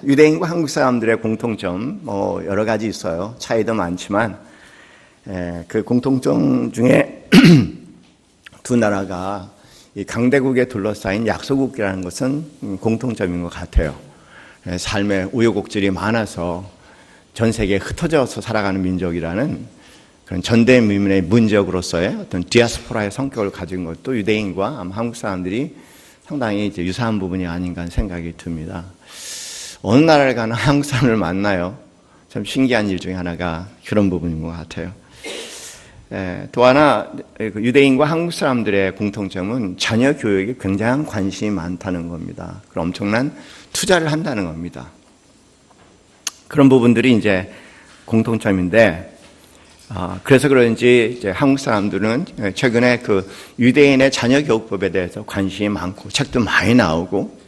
유대인과 한국 사람들의 공통점 여러 가지 있어요. 차이도 많지만 그 공통점 중에 두 나라가 이 강대국에 둘러싸인 약소국이라는 것은 공통점인 것 같아요. 삶의 우여곡절이 많아서 전 세계에 흩어져서 살아가는 민족이라는 그런 전대미문의 문적으로서의 어떤 디아스포라의 성격을 가진 것도 유대인과 아마 한국 사람들이 상당히 이제 유사한 부분이 아닌가 하는 생각이 듭니다. 어느 나라를 가나 한국 사람을 만나요. 참 신기한 일 중에 하나가 그런 부분인 것 같아요. 또 하나 유대인과 한국 사람들의 공통점은 자녀 교육에 굉장한 관심이 많다는 겁니다. 그럼 엄청난 투자를 한다는 겁니다. 그런 부분들이 이제 공통점인데, 그래서 그런지 이제 한국 사람들은 최근에 그 유대인의 자녀 교육법에 대해서 관심이 많고 책도 많이 나오고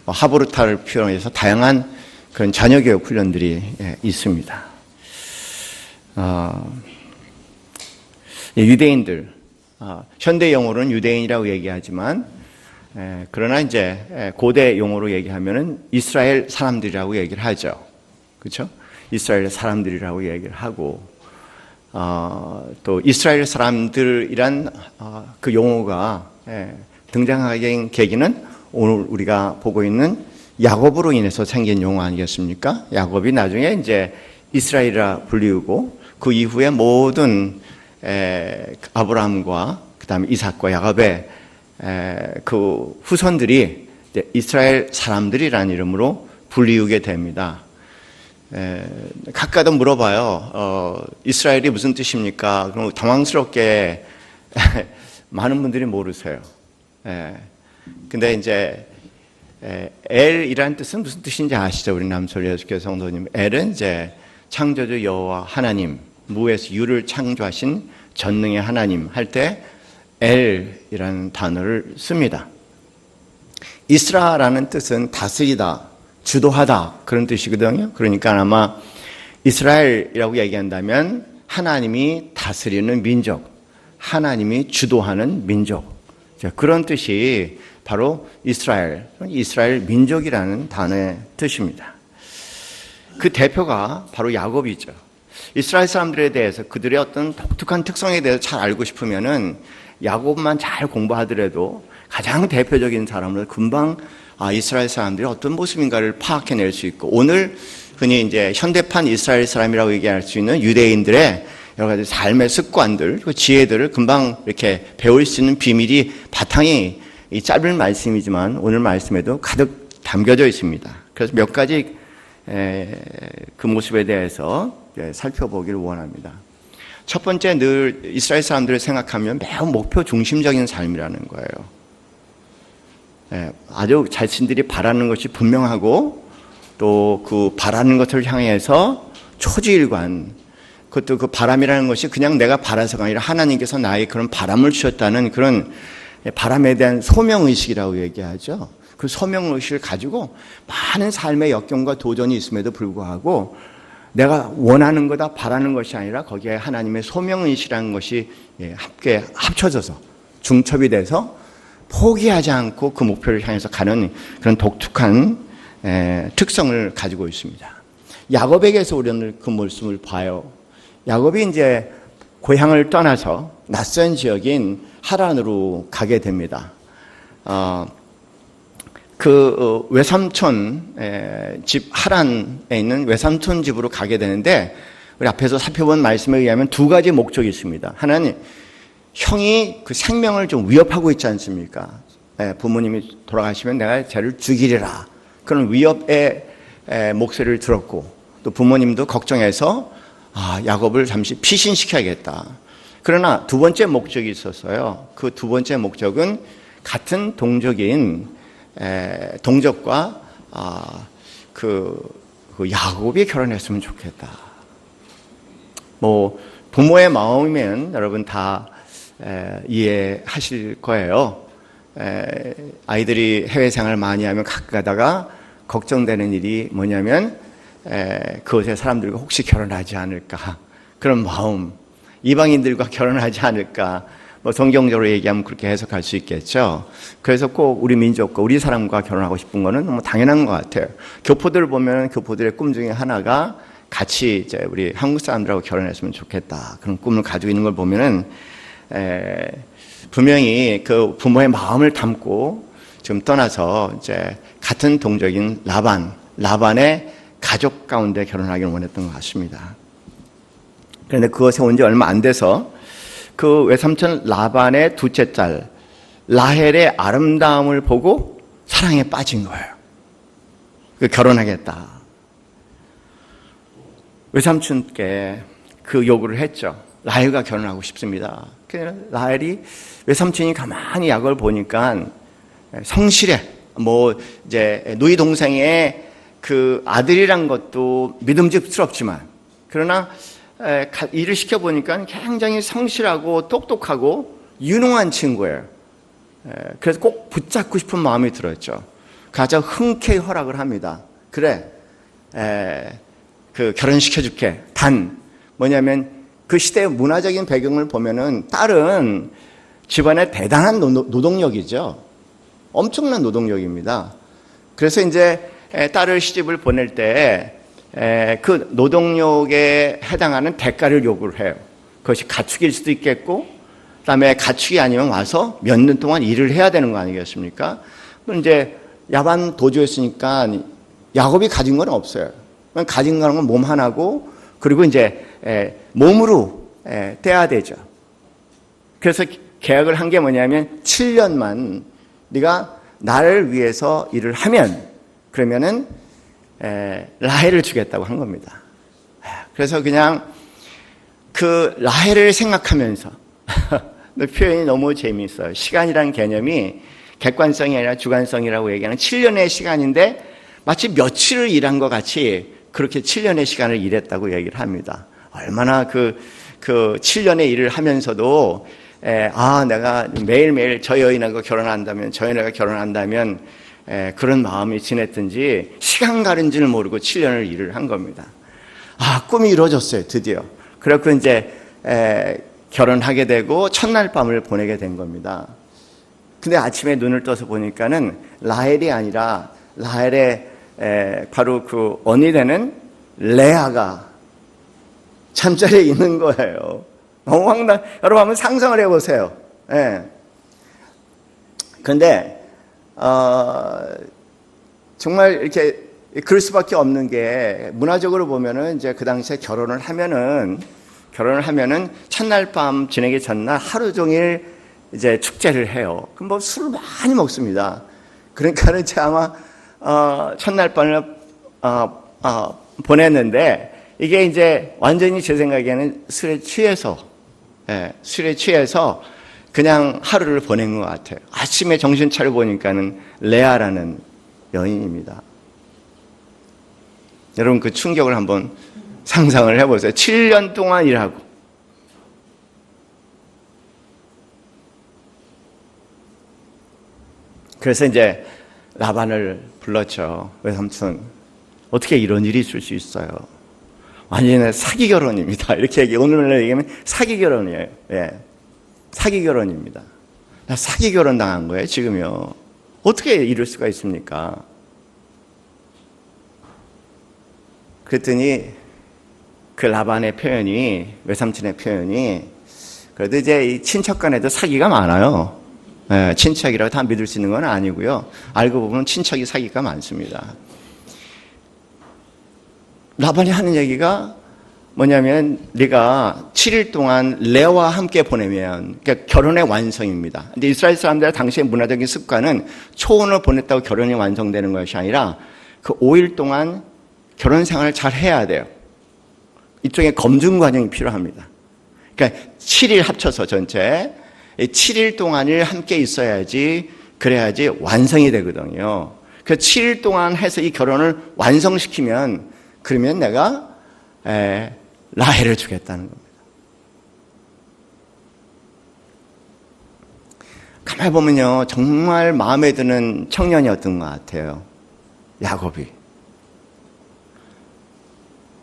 하브루타를 필요해서 다양한 그런 자녀 교육 훈련들이 있습니다. 유대인들, 현대 용어로는 유대인이라고 얘기하지만 그러나 이제 고대 용어로 얘기하면은 이스라엘 사람들이라고 얘기를 하죠. 그렇죠? 이스라엘 사람들이라고 얘기를 하고 또 이스라엘 사람들이란 그 용어가 등장하게 된 계기는 오늘 우리가 보고 있는 야곱으로 인해서 생긴 용어 아니겠습니까? 야곱이 나중에 이제 이스라엘이라 불리우고 그 이후에 모든 아브라함과 그다음에 이삭과 야곱의 그 후손들이 이스라엘 사람들이라는 이름으로 불리우게 됩니다. 각가도 물어봐요. 이스라엘이 무슨 뜻입니까? 그럼 당황스럽게 많은 분들이 모르세요. 근데 이제 엘이라는 뜻은 무슨 뜻인지 아시죠? 우리 남솔 예수교회 성도님. 엘은 이제 창조주 여호와 하나님, 무에서 유를 창조하신 전능의 하나님 할 때 엘이라는 단어를 씁니다. 이스라라는 뜻은 다스리다, 주도하다 그런 뜻이거든요. 그러니까 아마 이스라엘이라고 얘기한다면 하나님이 다스리는 민족, 하나님이 주도하는 민족, 그런 뜻이 바로 이스라엘 민족이라는 단어의 뜻입니다. 그 대표가 바로 야곱이죠. 이스라엘 사람들에 대해서 그들의 어떤 독특한 특성에 대해서 잘 알고 싶으면은 야곱만 잘 공부하더라도 가장 대표적인 사람으로 금방 이스라엘 사람들이 어떤 모습인가를 파악해낼 수 있고, 오늘 흔히 이제 현대판 이스라엘 사람이라고 얘기할 수 있는 유대인들의 여러 가지 삶의 습관들, 그 지혜들을 금방 이렇게 배울 수 있는 비밀이 바탕이 이 짧은 말씀이지만 오늘 말씀에도 가득 담겨져 있습니다. 그래서 몇 가지 그 모습에 대해서 살펴보기를 원합니다. 첫 번째, 늘 이스라엘 사람들을 생각하면 매우 목표 중심적인 삶이라는 거예요. 아주 자신들이 바라는 것이 분명하고 또 그 바라는 것을 향해서 초지일관, 그것도 그 바람이라는 것이 그냥 내가 바라서가 아니라 하나님께서 나의 그런 바람을 주셨다는 그런 바람에 대한 소명의식이라고 얘기하죠. 그 소명의식을 가지고 많은 삶의 역경과 도전이 있음에도 불구하고 내가 원하는 거다 바라는 것이 아니라 거기에 하나님의 소명의식이라는 것이 함께 합쳐져서 중첩이 돼서 포기하지 않고 그 목표를 향해서 가는 그런 독특한 특성을 가지고 있습니다. 야곱에게서 우리는 그 모습을 봐요. 야곱이 이제 고향을 떠나서 낯선 지역인 하란으로 가게 됩니다. 그 외삼촌 집, 하란에 있는 외삼촌 집으로 가게 되는데, 우리 앞에서 살펴본 말씀에 의하면 두 가지 목적이 있습니다. 하나는 형이 그 생명을 좀 위협하고 있지 않습니까? 부모님이 돌아가시면 내가 쟤를 죽이리라, 그런 위협의 목소리를 들었고, 또 부모님도 걱정해서 야곱을 잠시 피신시켜야겠다. 그러나 두 번째 목적이 있었어요. 그 두 번째 목적은 같은 동족인 동족과 그 야곱이 결혼했으면 좋겠다. 뭐 부모의 마음이면 여러분 다 이해하실 거예요. 아이들이 해외 생활을 많이 하면 가끔 가다가 걱정되는 일이 뭐냐면 그곳의 사람들과 혹시 결혼하지 않을까, 그런 마음, 이방인들과 결혼하지 않을까, 뭐 성경적으로 얘기하면 그렇게 해석할 수 있겠죠. 그래서 꼭 우리 민족과 우리 사람과 결혼하고 싶은 거는 너무 당연한 것 같아요. 교포들을 보면 교포들의 꿈 중에 하나가 같이 이제 우리 한국 사람들하고 결혼했으면 좋겠다. 그런 꿈을 가지고 있는 걸 보면은 분명히 그 부모의 마음을 담고 지금 떠나서 이제 같은 동족인 라반의 가족 가운데 결혼하기를 원했던 것 같습니다. 그런데 그것에 온 지 얼마 안 돼서 그 외삼촌 라반의 둘째 딸 라헬의 아름다움을 보고 사랑에 빠진 거예요. 결혼하겠다. 외삼촌께 그 요구를 했죠. 라헬과 결혼하고 싶습니다. 그래서 라헬이 외삼촌이 가만히 약을 보니까 성실해. 뭐 이제 누이 동생의 그 아들이란 것도 믿음직스럽지만 그러나 일을 시켜보니까 굉장히 성실하고 똑똑하고 유능한 친구예요. 그래서 꼭 붙잡고 싶은 마음이 들었죠. 가장 흔쾌히 허락을 합니다. 그래, 그 결혼시켜줄게. 단 뭐냐면 그 시대의 문화적인 배경을 보면은 딸은 집안의 대단한 노동력이죠. 엄청난 노동력입니다. 그래서 이제 딸을 시집을 보낼 때 그 노동력에 해당하는 대가를 요구를 해요. 그것이 가축일 수도 있겠고, 그다음에 가축이 아니면 와서 몇 년 동안 일을 해야 되는 거 아니겠습니까? 이제 야반 도주였으니까 야곱이 가진 건 없어요. 가진 거는 몸 하나고, 그리고 이제 몸으로 떼야 되죠. 그래서 계약을 한 게 뭐냐면 7년만 네가 나를 위해서 일을 하면 그러면은 라헬을 주겠다고 한 겁니다. 그래서 그냥 그 라헬을 생각하면서 표현이 너무 재미있어요. 시간이라는 개념이 객관성이 아니라 주관성이라고 얘기하는 7년의 시간인데 마치 며칠을 일한 것 같이 그렇게 7년의 시간을 일했다고 얘기를 합니다. 얼마나 그 7년의 일을 하면서도 내가 매일매일 저 여인하고 결혼한다면 저 여인하고 결혼한다면 그런 마음이 지냈든지 시간 가는 줄 모르고 7년을 일을 한 겁니다. 꿈이 이루어졌어요. 드디어. 그렇고 이제 결혼하게 되고 첫날 밤을 보내게 된 겁니다. 근데 아침에 눈을 떠서 보니까는 라헬이 아니라 라헬의 바로 그 언니 되는 레아가 잠자리에 있는 거예요. 너무 여러분 한번 상상을 해보세요. 그런데 정말 이렇게 그럴 수밖에 없는 게 문화적으로 보면은 이제 그 당시에 결혼을 하면은 첫날 밤 지내기 전날 하루 종일 이제 축제를 해요. 그럼 뭐 술을 많이 먹습니다. 그러니까는 이제 아마 첫날 밤을 보냈는데 이게 이제 완전히 제 생각에는 술에 취해서 그냥 하루를 보낸 것 같아요. 아침에 정신 차려 보니까는 레아라는 여인입니다. 여러분 그 충격을 한번 상상을 해보세요. 7년 동안 일하고 그래서 이제 라반을 불렀죠. 외삼촌 어떻게 이런 일이 있을 수 있어요? 완전히 사기 결혼입니다. 이렇게 오늘날 얘기하면 사기 결혼이에요. 사기 결혼입니다. 나 사기 결혼 당한 거예요, 지금요. 어떻게 이럴 수가 있습니까? 그랬더니 그 라반의 표현이, 외삼촌의 표현이, 그래도 이제 이 친척 간에도 사기가 많아요. 친척이라고 다 믿을 수 있는 건 아니고요. 알고 보면 친척이 사기가 많습니다. 라반이 하는 얘기가 뭐냐면 네가 7일 동안 레아와 함께 보내면 그러니까 결혼의 완성입니다. 근데 이스라엘 사람들의 당시의 문화적인 습관은 초혼을 보냈다고 결혼이 완성되는 것이 아니라 그 5일 동안 결혼 생활을 잘 해야 돼요. 이쪽에 검증 과정이 필요합니다. 그러니까 7일 합쳐서 전체 7일 동안을 함께 있어야지 그래야지 완성이 되거든요. 그 7일 동안 해서 이 결혼을 완성시키면 그러면 내가 라헬을 주겠다는 겁니다. 가만히 보면요, 정말 마음에 드는 청년이었던 것 같아요. 야곱이.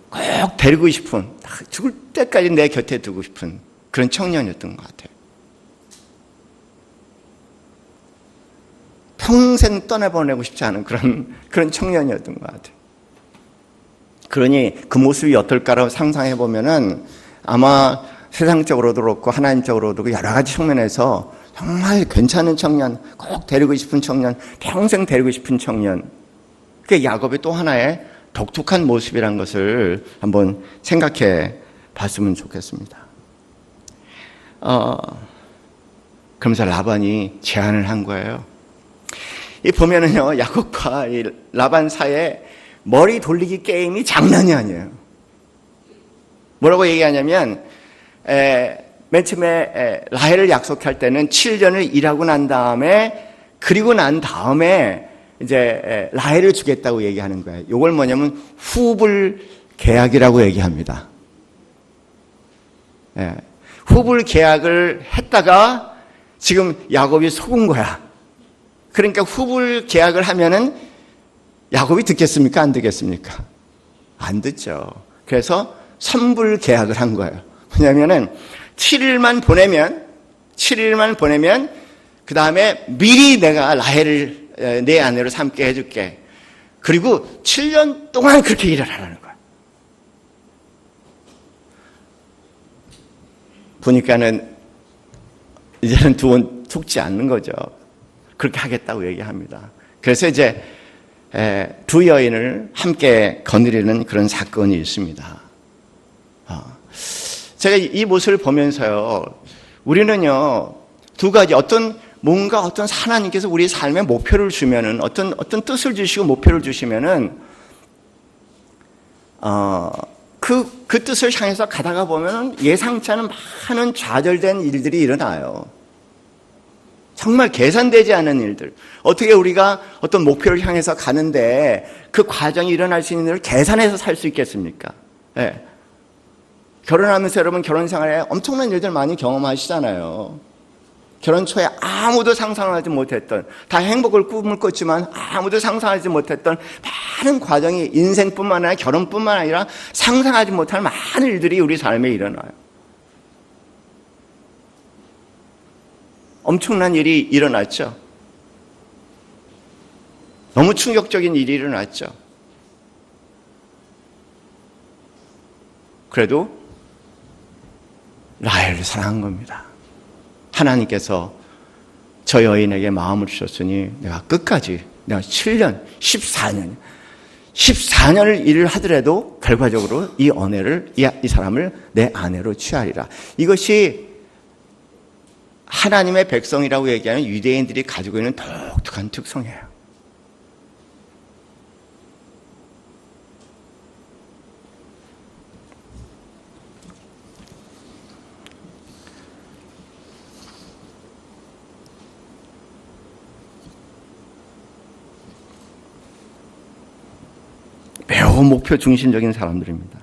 꼭 데리고 싶은, 죽을 때까지 내 곁에 두고 싶은 그런 청년이었던 것 같아요. 평생 떠나보내고 싶지 않은 그런 청년이었던 것 같아요. 그러니 그 모습이 어떨까라고 상상해 보면은 아마 세상적으로도 그렇고 하나님적으로도 그렇고 여러 가지 측면에서 정말 괜찮은 청년, 꼭 데리고 싶은 청년, 평생 데리고 싶은 청년. 그게 야곱의 또 하나의 독특한 모습이라는 것을 한번 생각해 봤으면 좋겠습니다. 그러면서 라반이 제안을 한 거예요. 이 보면은요, 야곱과 이 라반 사이에 머리 돌리기 게임이 장난이 아니에요. 뭐라고 얘기하냐면, 맨 처음에 라헬을 약속할 때는 7년을 일하고 난 다음에, 그리고 난 다음에 이제 라헬을 주겠다고 얘기하는 거예요. 이걸 뭐냐면 후불 계약이라고 얘기합니다. 후불 계약을 했다가 지금 야곱이 속은 거야. 그러니까 후불 계약을 하면은 야곱이 듣겠습니까? 안 듣겠습니까? 안 듣죠. 그래서 선불 계약을 한 거예요. 왜냐면은 7일만 보내면 그 다음에 미리 내가 라헬을 내 아내로 삼게 해줄게. 그리고 7년 동안 그렇게 일을 하라는 거예요. 보니까는 이제는 두 번 속지 않는 거죠. 그렇게 하겠다고 얘기합니다. 그래서 이제 두 여인을 함께 거느리는 그런 사건이 있습니다. 제가 이 모습을 보면서요, 우리는요, 두 가지, 뭔가 어떤 하나님께서 우리 삶에 목표를 주면은, 어떤 뜻을 주시고 목표를 주시면은, 그 뜻을 향해서 가다가 보면은 예상치 않은 많은 좌절된 일들이 일어나요. 정말 계산되지 않은 일들. 어떻게 우리가 어떤 목표를 향해서 가는데 그 과정이 일어날 수 있는 일을 계산해서 살 수 있겠습니까? 네. 결혼하면서 여러분 결혼 생활에 엄청난 일들 많이 경험하시잖아요. 결혼 초에 아무도 상상하지 못했던, 다 행복을 꿈을 꿨지만 아무도 상상하지 못했던 많은 과정이 인생뿐만 아니라 결혼뿐만 아니라 상상하지 못할 많은 일들이 우리 삶에 일어나요. 엄청난 일이 일어났죠. 너무 충격적인 일이 일어났죠. 그래도 라헬을 사랑한 겁니다. 하나님께서 저 여인에게 마음을 주셨으니 내가 끝까지, 내가 7년, 14년을 일을 하더라도 결과적으로 이 아내를, 이 사람을 내 아내로 취하리라. 이것이 하나님의 백성이라고 얘기하는 유대인들이 가지고 있는 독특한 특성이에요. 매우 목표 중심적인 사람들입니다.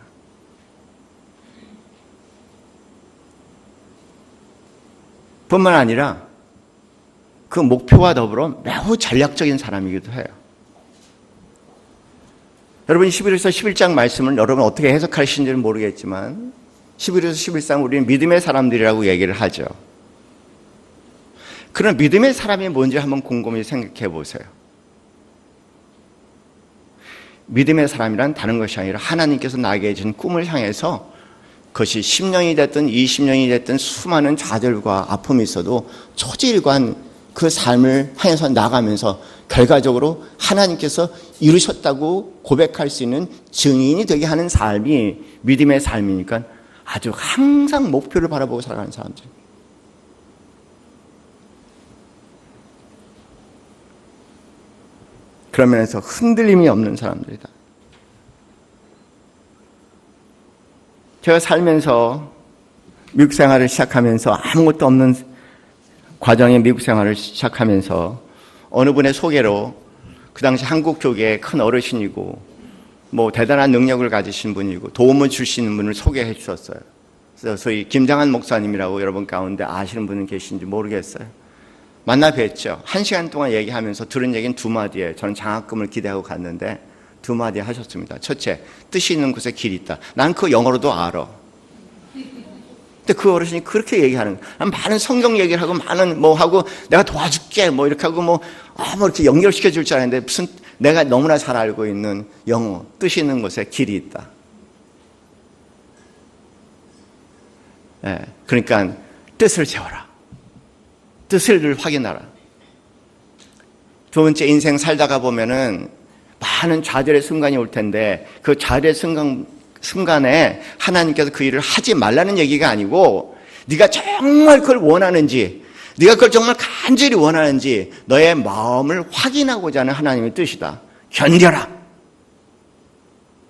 뿐만 아니라 그 목표와 더불어 매우 전략적인 사람이기도 해요. 여러분 11에서 11장 말씀을 여러분 어떻게 해석하시는지는 모르겠지만 11에서 11장 우리는 믿음의 사람들이라고 얘기를 하죠. 그런 믿음의 사람이 뭔지 한번 곰곰이 생각해 보세요. 믿음의 사람이란 다른 것이 아니라 하나님께서 나에게 준 꿈을 향해서 그것이 10년이 됐든 20년이 됐든 수많은 좌절과 아픔이 있어도 초지일관 그 삶을 향해서 나가면서 결과적으로 하나님께서 이루셨다고 고백할 수 있는 증인이 되게 하는 삶이 믿음의 삶이니까 아주 항상 목표를 바라보고 살아가는 사람들. 그런 면에서 흔들림이 없는 사람들이다. 제가 살면서 미국 생활을 시작하면서 아무것도 없는 과정의 미국 생활을 시작하면서 어느 분의 소개로 그 당시 한국 쪽에 큰 어르신이고 뭐 대단한 능력을 가지신 분이고 도움을 줄 수 있는 분을 소개해 주셨어요. 그래서 소위 김장한 목사님이라고 여러분 가운데 아시는 분은 계신지 모르겠어요. 만나 뵀죠. 1시간 동안 얘기하면서 들은 얘기는 2마디예요. 저는 장학금을 기대하고 갔는데 2마디 하셨습니다. 첫째, 뜻이 있는 곳에 길이 있다. 난 그거 영어로도 알아. 근데 그 어르신이 그렇게 얘기하는 거예요. 많은 성경 얘기를 하고 많은 뭐 하고 내가 도와줄게 뭐 이렇게 하고 뭐 이렇게 연결시켜 줄 줄 알았는데 무슨 내가 너무나 잘 알고 있는 영어 뜻 있는 곳에 길이 있다. 예, 그러니까 뜻을 채워라. 뜻을 확인하라. 두 번째, 인생 살다가 보면은 많은 좌절의 순간이 올 텐데 그 좌절의 순간에 하나님께서 그 일을 하지 말라는 얘기가 아니고 네가 정말 그걸 원하는지, 네가 그걸 정말 간절히 원하는지 너의 마음을 확인하고자 하는 하나님의 뜻이다. 견뎌라.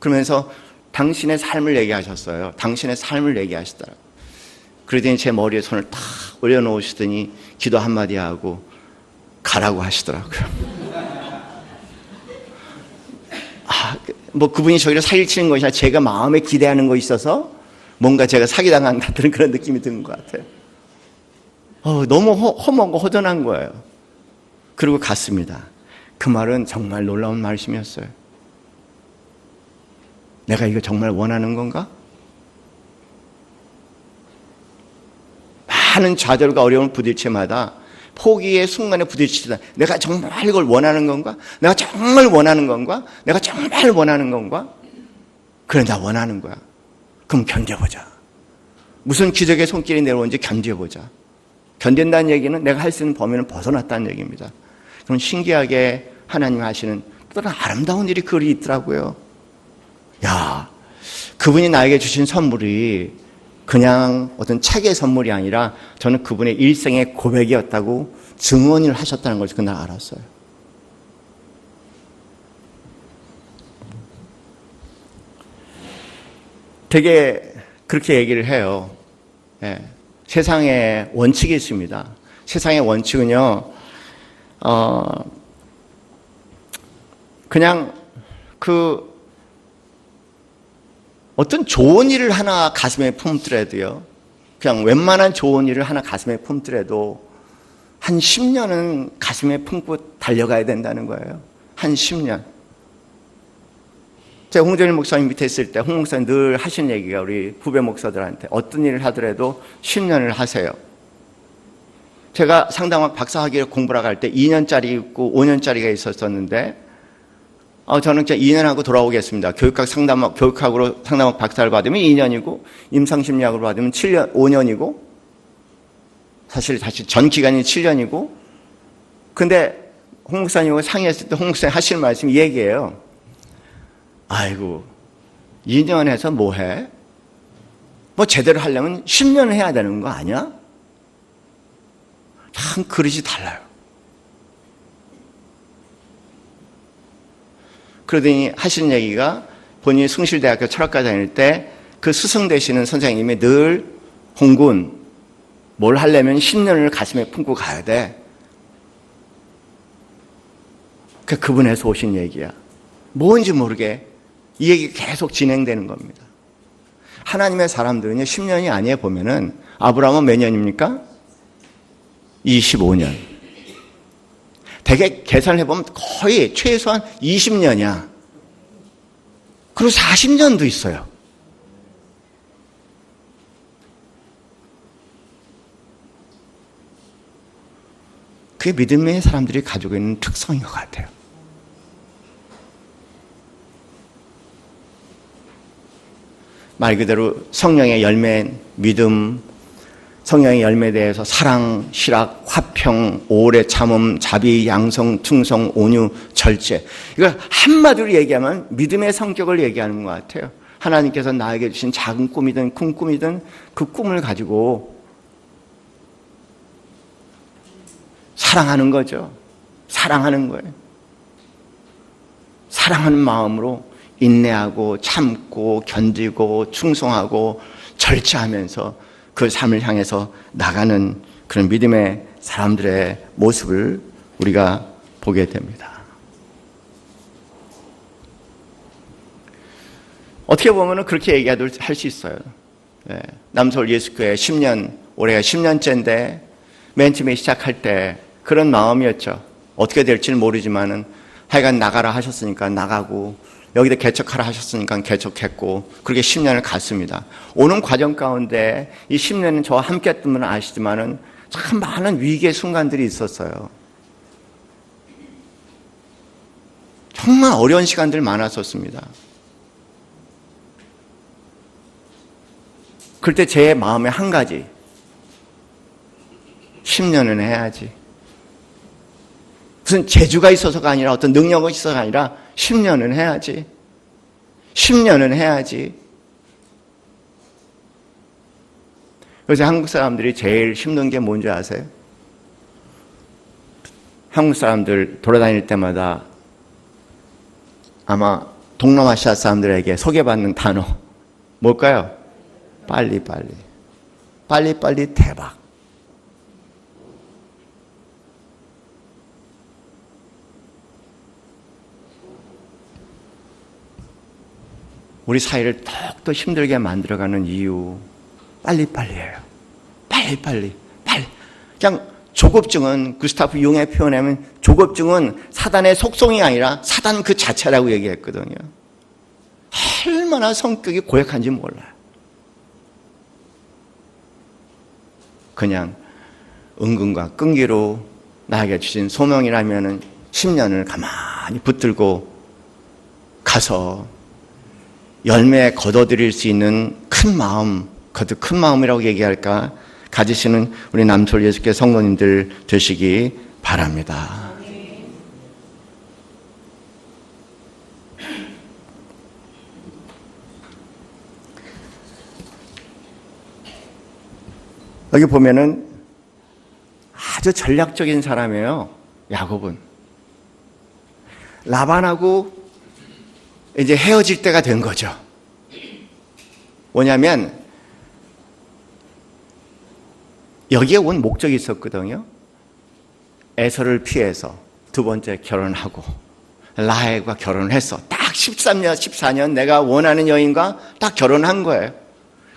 그러면서 당신의 삶을 얘기하셨어요. 당신의 삶을 얘기하시더라고요. 그러더니 제 머리에 손을 탁 올려놓으시더니 기도 한마디 하고 가라고 하시더라고요. 뭐 그분이 저희를 사기치는 것이 아니라 제가 마음에 기대하는 거 있어서 뭔가 제가 사기당한 같은 그런 느낌이 드는 것 같아요. 너무 험하고 허전한 거예요. 그리고 갔습니다. 그 말은 정말 놀라운 말씀이었어요. 내가 이거 정말 원하는 건가? 많은 좌절과 어려움을 부딪힐 때마다 포기의 순간에 부딪히다. 내가 정말 이걸 원하는 건가? 내가 정말 원하는 건가? 내가 정말 원하는 건가? 그래, 나 원하는 거야. 그럼 견뎌보자. 무슨 기적의 손길이 내려오는지 견뎌보자. 견딘다는 얘기는 내가 할 수 있는 범위는 벗어났다는 얘기입니다. 그럼 신기하게 하나님 하시는 또 다른 아름다운 일이 그리 있더라고요. 야, 그분이 나에게 주신 선물이 그냥 어떤 책의 선물이 아니라 저는 그분의 일생의 고백이었다고 증언을 하셨다는 것을 그날 알았어요. 되게 그렇게 얘기를 해요. 예, 세상에 원칙이 있습니다. 세상의 원칙은요, 그냥 어떤 좋은 일을 하나 가슴에 품더라도요, 그냥 웬만한 좋은 일을 하나 가슴에 품더라도 한 10년은 가슴에 품고 달려가야 된다는 거예요. 한 10년. 제가 홍정일 목사님 밑에 있을 때 홍 목사님 늘 하신 얘기가 우리 후배 목사들한테 어떤 일을 하더라도 10년을 하세요. 제가 상담학 박사학위를 공부하러 갈 때 2년짜리 있고 5년짜리가 있었었는데 저는 그냥 2년 하고 돌아오겠습니다. 교육학으로 상담학 박사를 받으면 2년이고, 임상심리학으로 받으면 5년이고, 사실 전 기간이 7년이고, 근데 홍 목사님하고 상의했을 때 홍 목사님 하시는 말씀이 이 얘기예요. 아이고, 2년 해서 뭐 해? 뭐 제대로 하려면 10년 해야 되는 거 아니야? 참 그릇이 달라요. 그러더니 하시는 얘기가 본인이 숭실대학교 철학과 다닐 때 그 스승 되시는 선생님이 늘 홍군, 뭘 하려면 10년을 가슴에 품고 가야 돼. 그분에서 오신 얘기야. 뭔지 모르게 이 얘기 계속 진행되는 겁니다. 하나님의 사람들은요, 10년이 아니에 보면은 아브라함은 몇 년입니까? 25년. 대개 계산을 해보면 거의 최소한 20년이야. 그리고 40년도 있어요. 그게 믿음의 사람들이 가지고 있는 특성인 것 같아요. 말 그대로 성령의 열매인 믿음, 성령의 열매에 대해서 사랑, 실학, 화평, 오래 참음, 자비, 양성, 충성, 온유, 절제. 이걸 한마디로 얘기하면 믿음의 성격을 얘기하는 것 같아요. 하나님께서 나에게 주신 작은 꿈이든 큰 꿈이든 그 꿈을 가지고 사랑하는 거죠. 사랑하는 거예요. 사랑하는 마음으로 인내하고 참고 견디고 충성하고 절제하면서 그 삶을 향해서 나가는 그런 믿음의 사람들의 모습을 우리가 보게 됩니다. 어떻게 보면 그렇게 얘기할 수 있어요. 남서울 예수교회 10년, 올해가 10년째인데 맨 처음에 시작할 때 그런 마음이었죠. 어떻게 될지는 모르지만은 하여간 나가라 하셨으니까 나가고 여기다 개척하라 하셨으니까 개척했고 그렇게 10년을 갔습니다. 오는 과정 가운데 이 10년은 저와 함께 했던 분은 아시지만은 참 많은 위기의 순간들이 있었어요. 정말 어려운 시간들 많았었습니다. 그럴 때 제 마음에 한 가지, 10년은 해야지. 무슨 재주가 있어서가 아니라 어떤 능력이 있어서가 아니라 10년은 해야지. 10년은 해야지. 그래서 한국 사람들이 제일 힘든 게 뭔지 아세요? 한국 사람들 돌아다닐 때마다 아마 동남아시아 사람들에게 소개받는 단어 뭘까요? 빨리빨리. 빨리빨리 대박. 우리 사회를 더욱더 힘들게 만들어가는 이유 빨리빨리예요. 빨리. 그냥 조급증은 구스타프 융의 표현하면 조급증은 사단의 속성이 아니라 사단 그 자체라고 얘기했거든요. 얼마나 성격이 고약한지 몰라요. 그냥 은근과 끈기로 나에게 주신 소명이라면 10년을 가만히 붙들고 가서 열매 거둬들일 수 있는 큰 마음, 거듭 큰 마음이라고 얘기할까? 가지시는 우리 남솔 예수께 성도님들 되시기 바랍니다. 여기 보면은 아주 전략적인 사람이에요. 야곱은. 라반하고 이제 헤어질 때가 된 거죠. 뭐냐면 여기에 온 목적이 있었거든요. 에서를 피해서 두 번째 결혼하고 라헬과 결혼을 했어. 딱 13년, 14년 내가 원하는 여인과 딱 결혼한 거예요.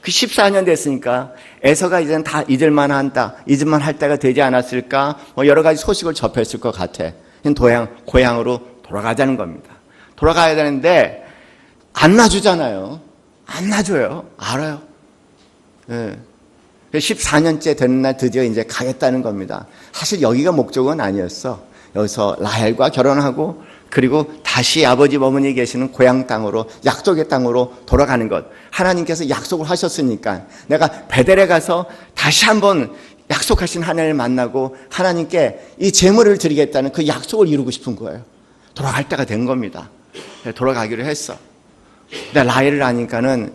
그 14년 됐으니까 에서가 이제는 다 잊을만 할 때가 되지 않았을까? 뭐 여러 가지 소식을 접했을 것 같아. 고향으로 돌아가자는 겁니다. 돌아가야 되는데 안 놔주잖아요. 안 놔줘요. 알아요. 네. 14년째 되는 날 드디어 이제 가겠다는 겁니다. 사실 여기가 목적은 아니었어. 여기서 라헬과 결혼하고 그리고 다시 아버지 어머니 계시는 고향 땅으로 약속의 땅으로 돌아가는 것. 하나님께서 약속을 하셨으니까 내가 베델에 가서 다시 한번 약속하신 하나님을 만나고 하나님께 이 제물을 드리겠다는 그 약속을 이루고 싶은 거예요. 돌아갈 때가 된 겁니다. 돌아가기로 했어. 근데 라헬을 아니까는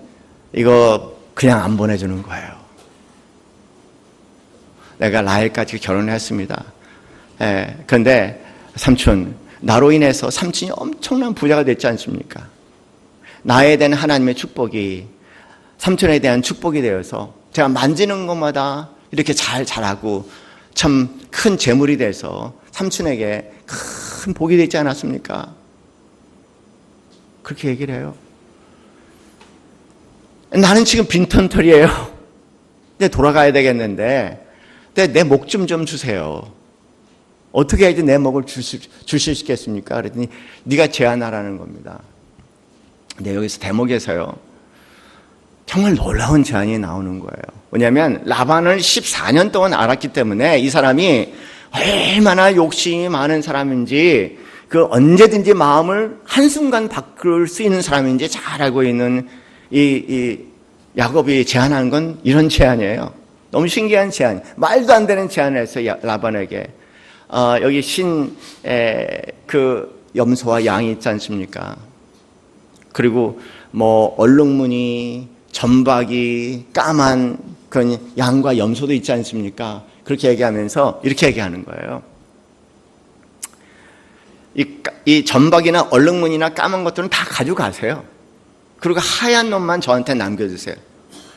이거 그냥 안 보내주는 거예요. 내가 라헬까지 결혼을 했습니다. 그런데 삼촌, 나로 인해서 삼촌이 엄청난 부자가 됐지 않습니까? 나에 대한 하나님의 축복이 삼촌에 대한 축복이 되어서 제가 만지는 것마다 이렇게 잘 자라고 참 큰 재물이 돼서 삼촌에게 큰 복이 되지 않았습니까? 그렇게 얘기를 해요. 나는 지금 빈털터리예요. 근데 돌아가야 되겠는데 내 목 좀 주세요. 어떻게 해야지 내 목을 줄 수 있겠습니까? 그랬더니 네가 제안하라는 겁니다. 근데 여기서 대목에서요. 정말 놀라운 제안이 나오는 거예요. 왜냐하면 라반을 14년 동안 알았기 때문에 이 사람이 얼마나 욕심이 많은 사람인지 그 언제든지 마음을 한순간 바꿀 수 있는 사람인지 잘 알고 있는 이 야곱이 제안하는 건 이런 제안이에요. 너무 신기한 제안. 말도 안 되는 제안을 했어요. 라반에게. 여기 그 염소와 양이 있지 않습니까? 그리고 뭐 얼룩무늬, 점박이, 까만 그런 양과 염소도 있지 않습니까? 그렇게 얘기하면서 이렇게 얘기하는 거예요. 이 점박이나 얼룩무늬나 까만 것들은 다 가져가세요. 그리고 하얀 놈만 저한테 남겨주세요.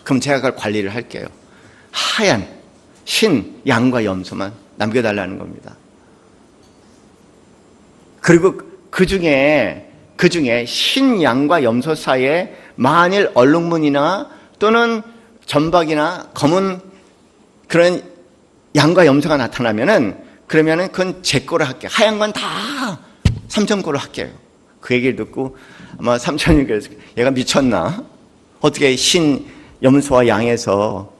그럼 제가 그걸 관리를 할게요. 하얀, 흰 양과 염소만 남겨달라는 겁니다. 그리고 그 중에 흰 양과 염소 사이에 만일 얼룩무늬나 또는 점박이나 검은 그런 양과 염소가 나타나면은 그러면은 그건 제 거로 할게요. 하얀 건 다 삼촌 거로 할게요. 그 얘기를 듣고 아마 삼촌님께서 얘가 미쳤나? 어떻게 신 염소와 양에서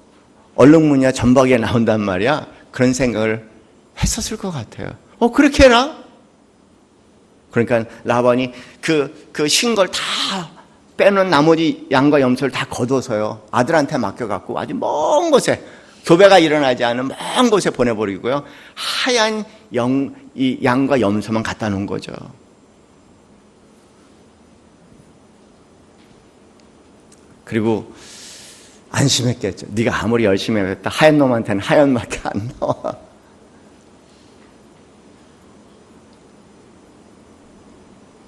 얼룩무늬와 점박이가 나온단 말이야? 그런 생각을 했었을 것 같아요. 그렇게 해라? 그러니까 라반이 그 신 걸 다 빼놓은 나머지 양과 염소를 다 거둬서요, 아들한테 맡겨갖고 아주 먼 곳에, 교배가 일어나지 않은 먼 곳에 보내버리고요, 하얀 이 양과 염소만 갖다 놓은 거죠. 그리고 안심했겠죠. 네가 아무리 열심히 했다 하얀 놈한테는 하얀밖에 안 나와.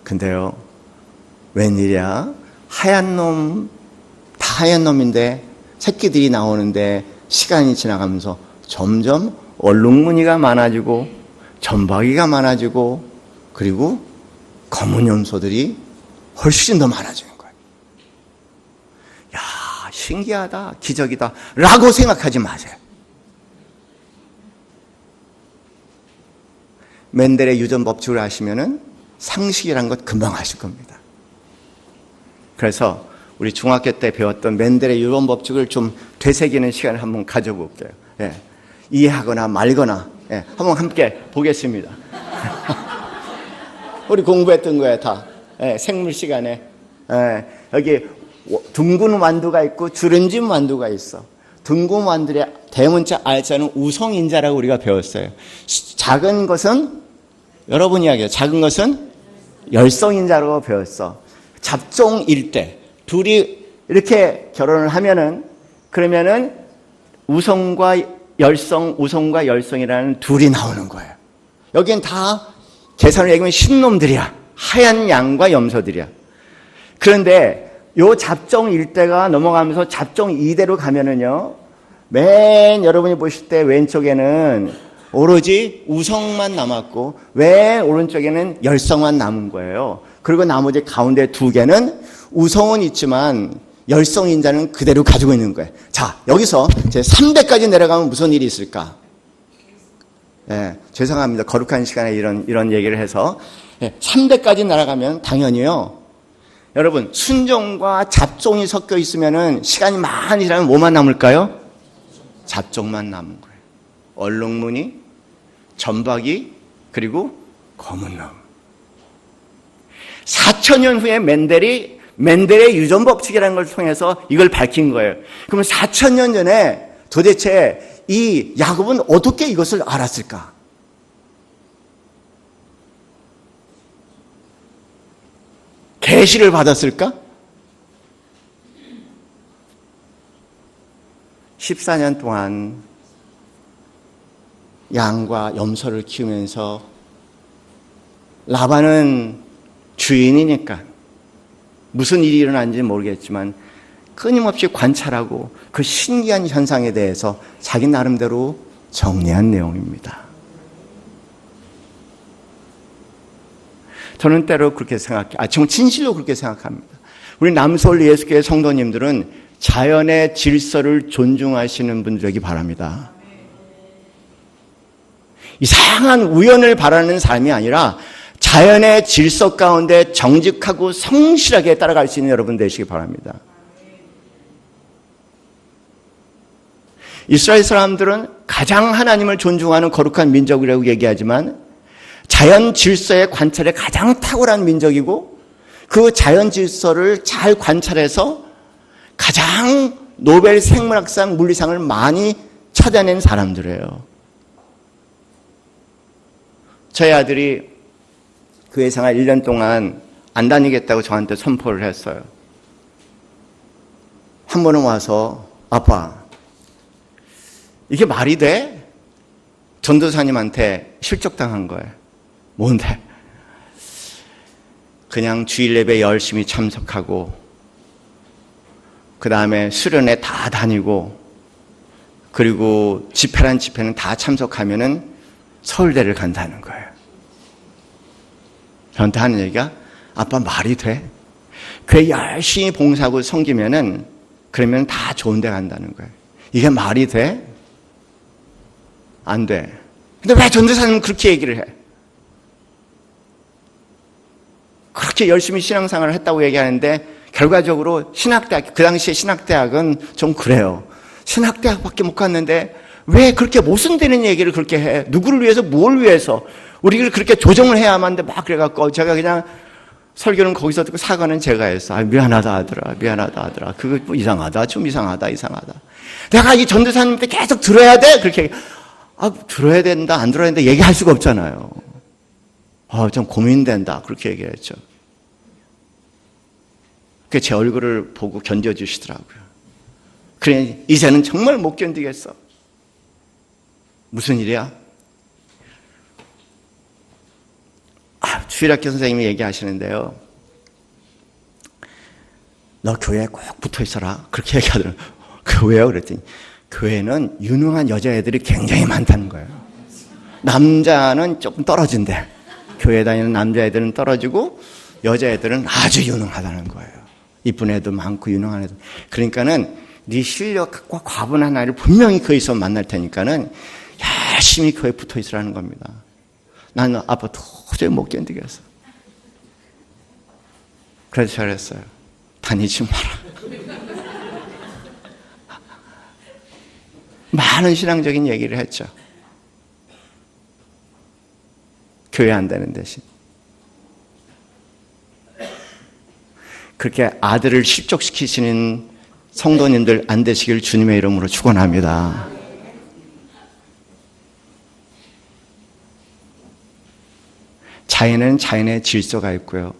근데요, 웬일이야? 하얀 놈, 다 하얀 놈인데 새끼들이 나오는데 시간이 지나가면서 점점 얼룩무늬가 많아지고 점박이가 많아지고 그리고 검은 염소들이 훨씬 더 많아지는 거예요. 야, 신기하다, 기적이다 라고 생각하지 마세요. 멘델의 유전 법칙을 아시면은 상식이란 것 금방 아실 겁니다. 그래서 우리 중학교 때 배웠던 멘델의 유전 법칙을 좀 되새기는 시간을 한번 가져볼게요. 예. 이해하거나 말거나, 예. 한번 함께 보겠습니다. 우리 공부했던 거예요, 다. 예. 생물 시간에. 예. 여기 둥근 완두가 있고 주름진 완두가 있어. 둥근 완두의 대문자 알자는 우성인자라고 우리가 배웠어요. 작은 것은, 여러분 이야기해요. 작은 것은 열성인자라고 배웠어. 잡종일 때 둘이 이렇게 결혼을 하면은, 그러면은 우성과 열성이라는 둘이 나오는 거예요. 여긴 다 계산을 얘기하면 신놈들이야. 하얀 양과 염소들이야. 그런데 요 잡종 1대가 넘어가면서 잡종 2대로 가면은요, 맨 여러분이 보실 때 왼쪽에는 오로지 우성만 남았고 왼 오른쪽에는 열성만 남은 거예요. 그리고 나머지 가운데 2개는 우성은 있지만 열성인자는 그대로 가지고 있는 거예요. 자, 여기서 제 3대까지 내려가면 무슨 일이 있을까? 예, 죄송합니다. 거룩한 시간에 이런 얘기를 해서. 예, 3대까지 날아가면 당연히요, 여러분, 순종과 잡종이 섞여 있으면은 시간이 많이 지나면 뭐만 남을까요? 잡종만 남은 거예요. 얼룩무늬, 점박이, 그리고 검은 놈. 4,000년 후에 멘델의 유전 법칙이라는 걸 통해서 이걸 밝힌 거예요. 그러면 4,000년 전에 도대체 이 야곱은 어떻게 이것을 알았을까? 계시를 받았을까? 14년 동안 양과 염소를 키우면서 라반은 주인이니까 무슨 일이 일어난지 모르겠지만 끊임없이 관찰하고 그 신기한 현상에 대해서 자기 나름대로 정리한 내용입니다. 저는 때로 그렇게 생각해요. 정말 진실로 그렇게 생각합니다. 우리 남서울 예수교회 성도님들은 자연의 질서를 존중하시는 분들이기 바랍니다. 이상한 우연을 바라는 삶이 아니라 자연의 질서 가운데 정직하고 성실하게 따라갈 수 있는 여러분 되시기 바랍니다. 이스라엘 사람들은 가장 하나님을 존중하는 거룩한 민족이라고 얘기하지만 자연 질서의 관찰에 가장 탁월한 민족이고, 그 자연 질서를 잘 관찰해서 가장 노벨 생물학상 물리상을 많이 찾아낸 사람들이에요. 저희 아들이 교회 생활 1년 동안 안 다니겠다고 저한테 선포를 했어요. 한 번은 와서, 아빠, 이게 말이 돼? 전도사님한테 실족당한 거예요. 뭔데? 그냥 주일 예배 열심히 참석하고 그 다음에 수련회 다 다니고 그리고 집회란 집회는 다 참석하면은 서울대를 간다는 거예요. 저한테 하는 얘기가, 아빠 말이 돼? 교회 열심히 봉사하고 섬기면은 그러면 다 좋은 데 간다는 거예요. 이게 말이 돼? 안 돼. 근데 왜 전도사님은 그렇게 얘기를 해? 그렇게 열심히 신앙생활을 했다고 얘기하는데 결과적으로 신학대학, 그 당시에 신학대학은 좀 그래요. 신학대학밖에 못 갔는데 왜 그렇게 모순되는 얘기를 그렇게 해? 누구를 위해서, 뭘 위해서? 우리를 그렇게 조정을 해야만 하는데 막 그래갖고 제가 그냥 설교는 거기서 듣고 사과는 제가 했어. 아, 미안하다 하더라. 미안하다 하더라. 그거 뭐 이상하다. 좀 이상하다. 내가 이 전도사님한테 계속 들어야 돼? 그렇게. 아, 들어야 된다. 안 들어야 된다. 얘기할 수가 없잖아요. 좀 고민된다. 그렇게 얘기했죠. 제 얼굴을 보고 견뎌주시더라고요. 그래, 이제는 정말 못 견디겠어. 무슨 일이야? 주일학교 선생님이 얘기하시는데요. 너 교회에 꼭 붙어 있어라. 그렇게 얘기하더라고요. 왜요? 그랬더니 교회는 유능한 여자애들이 굉장히 많다는 거예요. 남자는 조금 떨어진대. 교회 다니는 남자애들은 떨어지고 여자애들은 아주 유능하다는 거예요. 이쁜 애도 많고 유능한 애도. 그러니까는 네 실력과 과분한 아이를 분명히 거기서 만날 테니까는 열심히 교회에 붙어 있으라는 겁니다. 나는 아빠 도저히 못 견디겠어. 그래서 잘했어요. 다니지 마라. 많은 신앙적인 얘기를 했죠. 교회 안 되는 대신. 그렇게 아들을 실족시키시는 성도님들 안 되시길 주님의 이름으로 축원합니다. 자연은 자연의 질서가 있고요.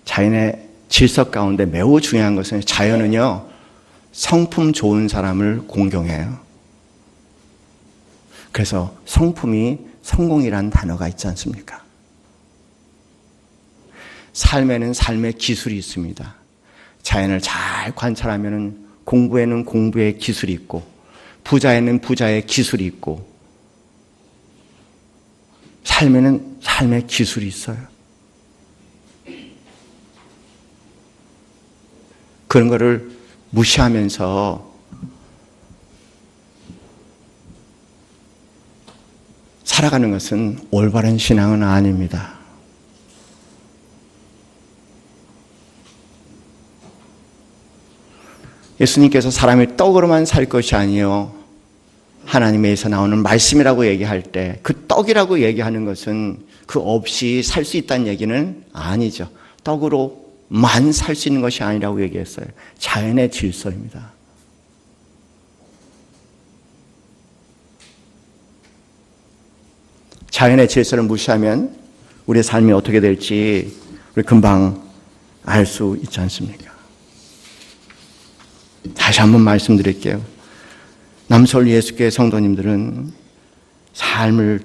자연의 질서 가운데 매우 중요한 것은 자연은요, 성품 좋은 사람을 공경해요. 그래서 성품이 성공이라는 단어가 있지 않습니까? 삶에는 삶의 기술이 있습니다. 자연을 잘 관찰하면 공부에는 공부의 기술이 있고 부자에는 부자의 기술이 있고 삶에는 삶의 기술이 있어요. 그런 거를 무시하면서 살아가는 것은 올바른 신앙은 아닙니다. 예수님께서 사람이 떡으로만 살 것이 아니요 하나님에서 나오는 말씀이라고 얘기할 때 그 떡이라고 얘기하는 것은 그 없이 살 수 있다는 얘기는 아니죠. 떡으로만 살 수 있는 것이 아니라고 얘기했어요. 자연의 질서입니다. 자연의 질서를 무시하면 우리의 삶이 어떻게 될지 우리 금방 알 수 있지 않습니까? 다시 한번 말씀드릴게요. 남서울 예수교회 성도님들은 삶을,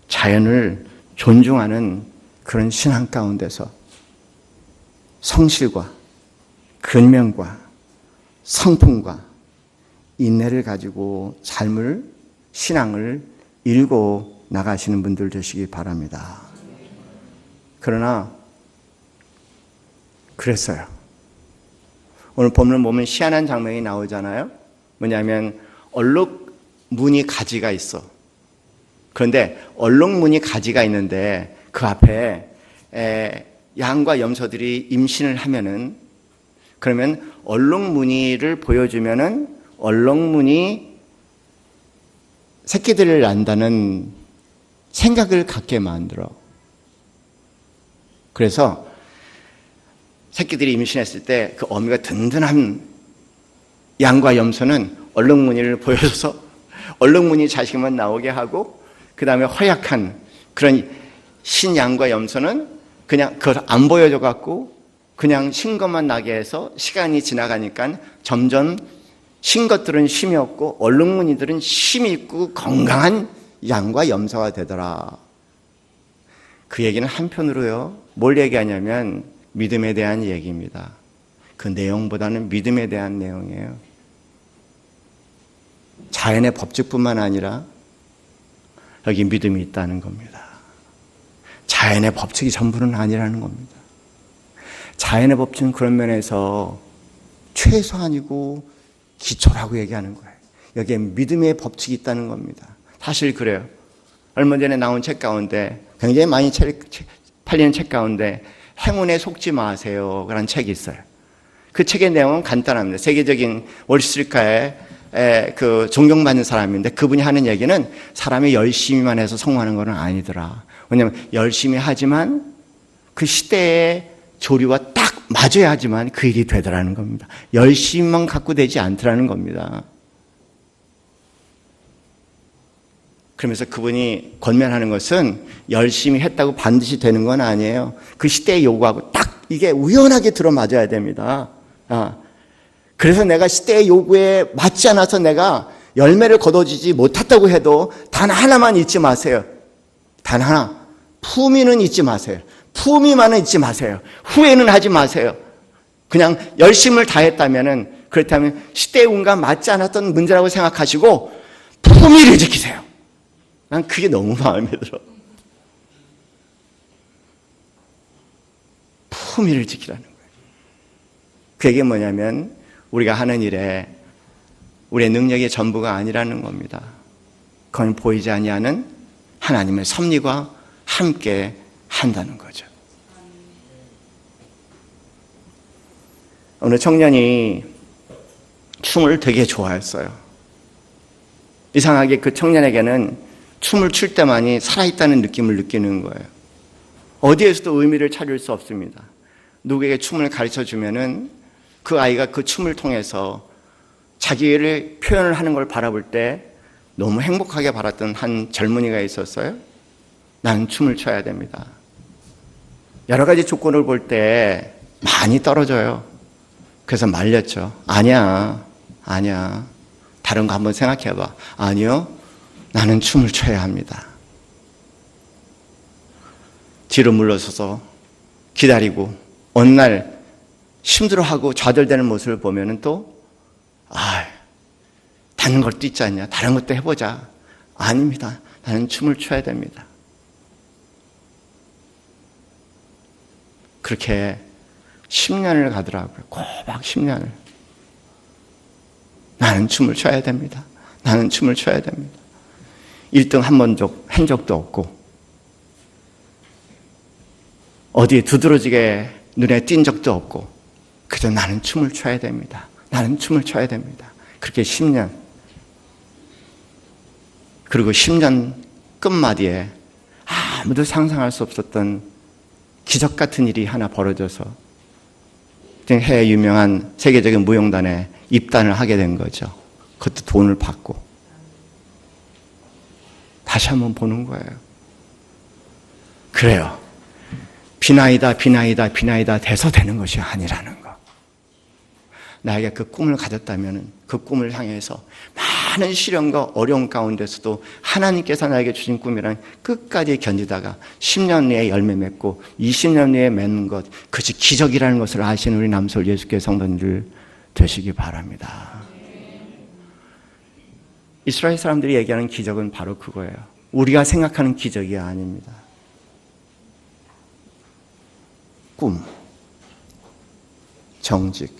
자연을 존중하는 그런 신앙 가운데서 성실과 근면과 성품과 인내를 가지고 삶을, 신앙을 이루고 나가시는 분들 되시기 바랍니다. 그러나 그랬어요. 오늘 본문 보면 희한한 장면이 나오잖아요. 뭐냐면 얼룩무늬 가지가 있어. 그런데 얼룩무늬 가지가 있는데 그 앞에 양과 염소들이 임신을 하면은 그러면 얼룩무늬를 보여주면은 얼룩무늬 새끼들을 낳는다는 생각을 갖게 만들어. 그래서 새끼들이 임신했을 때 그 어미가 든든한 양과 염소는 얼룩무늬를 보여줘서 얼룩무늬 자식만 나오게 하고 그 다음에 허약한 그런 신양과 염소는 그냥 그걸 안 보여줘 갖고 그냥 신 것만 나게 해서 시간이 지나가니까 점점 신 것들은 힘이 없고 얼룩무늬들은 힘이 있고 건강한 양과 염소가 되더라. 그 얘기는 한편으로요. 뭘 얘기하냐면 믿음에 대한 얘기입니다. 그 내용보다는 믿음에 대한 내용이에요. 자연의 법칙뿐만 아니라 여기 믿음이 있다는 겁니다. 자연의 법칙이 전부는 아니라는 겁니다. 자연의 법칙은 그런 면에서 최소한이고 기초라고 얘기하는 거예요. 여기에 믿음의 법칙이 있다는 겁니다. 사실 그래요. 얼마 전에 나온 책 가운데 굉장히 많이 팔리는 책 가운데 행운에 속지 마세요 라는 책이 있어요. 그 책의 내용은 간단합니다. 세계적인 월스트리트가의 그 존경받는 사람인데 그분이 하는 얘기는 사람이 열심히만 해서 성공하는 건 아니더라. 왜냐하면 열심히 하지만 그 시대의 조류와 딱 맞아야지만 그 일이 되더라는 겁니다. 열심히만 갖고 되지 않더라는 겁니다. 그러면서 그분이 권면하는 것은 열심히 했다고 반드시 되는 건 아니에요. 그 시대의 요구하고 딱 이게 우연하게 들어맞아야 됩니다. 그래서 내가 시대의 요구에 맞지 않아서 내가 열매를 거둬주지 못했다고 해도 단 하나만 잊지 마세요. 단 하나. 품위는 잊지 마세요. 품위만은 잊지 마세요. 후회는 하지 마세요. 그냥 열심을 다했다면은 그렇다면 시대의 운과 맞지 않았던 문제라고 생각하시고 품위를 지키세요. 난 그게 너무 마음에 들어. 품위를 지키라는 거예요. 그게 뭐냐면 우리가 하는 일에 우리의 능력이 전부가 아니라는 겁니다. 그건 보이지 아니하는 하나님의 섭리와 함께 한다는 거죠. 어느 청년이 춤을 되게 좋아했어요. 이상하게 그 청년에게는 춤을 출 때만이 살아있다는 느낌을 느끼는 거예요. 어디에서도 의미를 찾을 수 없습니다. 누구에게 춤을 가르쳐 주면은 그 아이가 그 춤을 통해서 자기를 표현을 하는 걸 바라볼 때 너무 행복하게 바랐던 한 젊은이가 있었어요. 나는 춤을 춰야 됩니다. 여러 가지 조건을 볼 때 많이 떨어져요. 그래서 말렸죠. 아니야. 다른 거 한번 생각해봐. 아니요. 나는 춤을 춰야 합니다. 뒤로 물러서서 기다리고 어느 날 힘들어하고 좌절되는 모습을 보면은 또 다른 것도 있지 않냐? 다른 것도 해보자. 아닙니다. 나는 춤을 춰야 됩니다. 그렇게 10년을 가더라고요. 꼬박 10년을. 나는 춤을 춰야 됩니다. 나는 춤을 춰야 됩니다. 1등 한 적도 없고 어디에 두드러지게 눈에 띈 적도 없고 그저 나는 춤을 춰야 됩니다. 나는 춤을 춰야 됩니다. 그렇게 10년. 그리고 10년 끝마디에 아무도 상상할 수 없었던 기적 같은 일이 하나 벌어져서 해외 유명한 세계적인 무용단에 입단을 하게 된 거죠. 그것도 돈을 받고. 다시 한번 보는 거예요. 그래요. 비나이다 돼서 되는 것이 아니라는 거. 나에게 그 꿈을 가졌다면 그 꿈을 향해서 많은 시련과 어려움 가운데서도 하나님께서 나에게 주신 꿈이란 끝까지 견디다가 10년 내에 열매 맺고 20년 내에 맺는 것, 그것이 기적이라는 것을 아시는 우리 남서울 예수교회 성도님들 되시기 바랍니다. 이스라엘 사람들이 얘기하는 기적은 바로 그거예요. 우리가 생각하는 기적이 아닙니다. 꿈, 정직,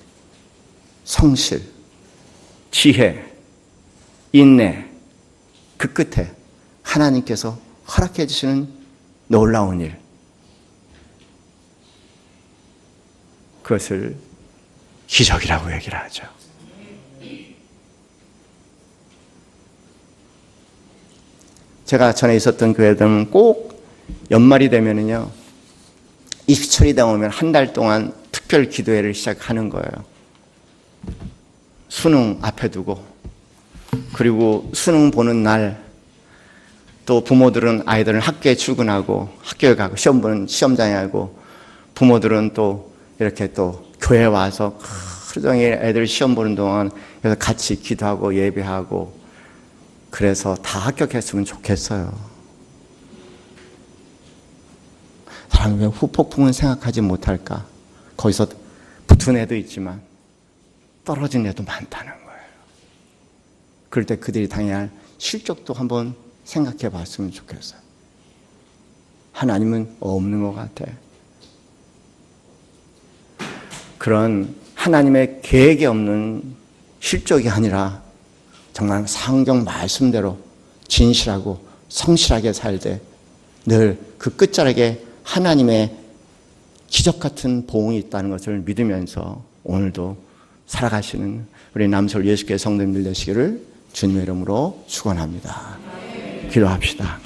성실, 지혜, 인내, 그 끝에 하나님께서 허락해 주시는 놀라운 일. 그것을 기적이라고 얘기를 하죠. 제가 전에 있었던 교회들은 꼭 연말이 되면은요, 입시철이 되면 한 달 동안 특별 기도회를 시작하는 거예요. 수능 앞에 두고, 그리고 수능 보는 날, 또 부모들은 아이들은 학교에 출근하고, 학교에 가고, 시험 보는 시험장에 가고, 부모들은 또 이렇게 또 교회에 와서 하루 종일 애들 시험 보는 동안 그래서 같이 기도하고 예배하고, 그래서 다 합격했으면 좋겠어요. 사람이 왜 후폭풍은 생각하지 못할까? 거기서 붙은 애도 있지만 떨어진 애도 많다는 거예요. 그럴 때 그들이 당해야 할 실적도 한번 생각해 봤으면 좋겠어요. 하나님은 없는 것 같아. 그런 하나님의 계획이 없는 실적이 아니라 정말 성경 말씀대로 진실하고 성실하게 살되 늘 그 끝자락에 하나님의 기적 같은 보응이 있다는 것을 믿으면서 오늘도 살아가시는 우리 남서울 예수교회 성도님들 되시기를 주님의 이름으로 축원합니다. 기도합시다.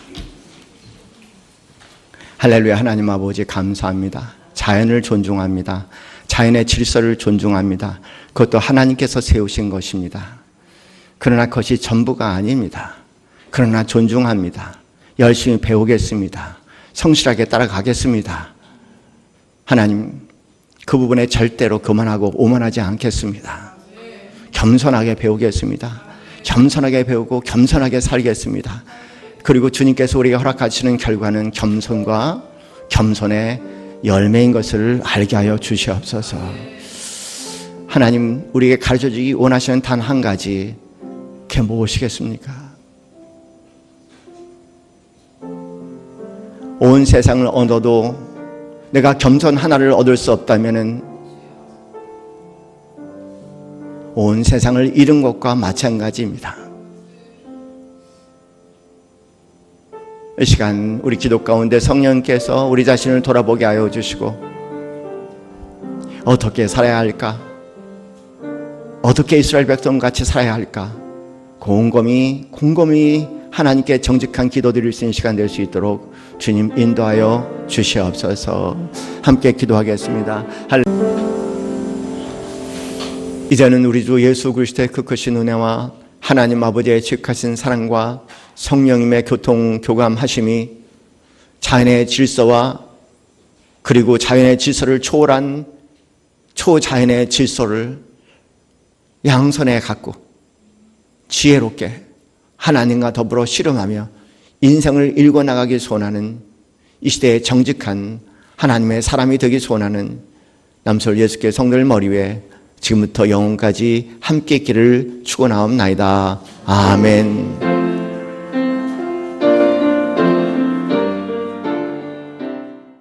할렐루야. 하나님 아버지 감사합니다. 자연을 존중합니다. 자연의 질서를 존중합니다. 그것도 하나님께서 세우신 것입니다. 그러나 그것이 전부가 아닙니다. 그러나 존중합니다. 열심히 배우겠습니다. 성실하게 따라가겠습니다. 하나님, 그 부분에 절대로 교만하고 오만하지 않겠습니다. 겸손하게 배우겠습니다. 겸손하게 배우고 겸손하게 살겠습니다. 그리고 주님께서 우리가 허락하시는 결과는 겸손과 겸손의 열매인 것을 알게 하여 주시옵소서. 하나님, 우리에게 가르쳐주기 원하시는 단 한 가지, 그게 무엇이겠습니까? 온 세상을 얻어도 내가 겸손 하나를 얻을 수 없다면 온 세상을 잃은 것과 마찬가지입니다. 이 시간 우리 기도 가운데 성령께서 우리 자신을 돌아보게 하여 주시고 어떻게 살아야 할까? 어떻게 이스라엘 백성같이 살아야 할까? 곰곰이 하나님께 정직한 기도 드릴 수 있는 시간 될 수 있도록 주님 인도하여 주시옵소서. 함께 기도하겠습니다. 이제는 우리 주 예수 그리스도의 그 크신 은혜와 하나님 아버지의 지극하신 사랑과 성령님의 교통교감하심이 자연의 질서와 그리고 자연의 질서를 초월한 초자연의 질서를 양손에 갖고 지혜롭게 하나님과 더불어 씨름하며 인생을 일궈나가기 소원하는 이 시대의 정직한 하나님의 사람이 되기 소원하는 남서울 예수교회 성도들 머리 위에 지금부터 영원까지 함께 있기를 축원하옵나이다. 아멘.